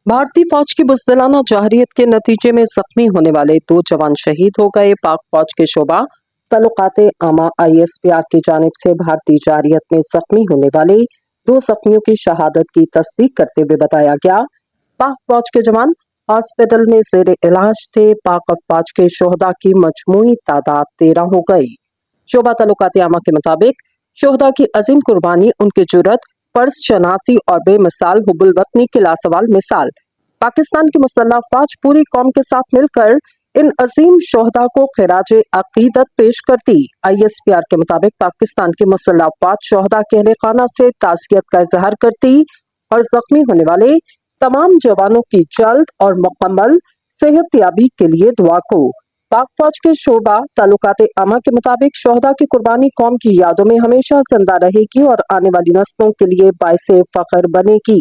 भारतीय फौज की बुज़दिलाना जौहरियत के नतीजे में जख्मी होने वाले 2 जवान शहीद हो गए। पाक फौज के शोबा तल्लुकात आमा ISPR की जानिब से भारतीय जौहरियत में जख्मी होने वाले 2 जख्मियों की शहादत की तस्दीक करते हुए बताया गया, पाक फौज के जवान हॉस्पिटल में ज़ेर इलाज थे। पाक फौज के शोहदा की मजमूई तादाद 13 हो गई। शोबा तल्लुकात आमा के मुताबिक शोहदा की अजीम कुर्बानी, उनकी जुर्रत, फर्ज शनासी और बेमिसाल हुब्बुल वतनी की लासवाल मिसाल। पाकिस्तान की मुसल्लह फौज पूरी कौम के साथ मिलकर इन अजीम शोहदा को खिराज अकीदत पेश करती। ISPR के मुताबिक पाकिस्तान की मुसल्लह फौज शोहदा के अहले खाना से ताज़ियत का इजहार करती और जख्मी होने वाले तमाम जवानों की जल्द और मुकम्मल सेहतयाबी के लिए दुआ को। पाक फौज के शोबा ताल्लुकात आमा के मुताबिक शोहदा की कुर्बानी कौम की यादों में हमेशा जिंदा रहेगी और आने वाली नस्लों के लिए बाइसे फख्र बनेगी।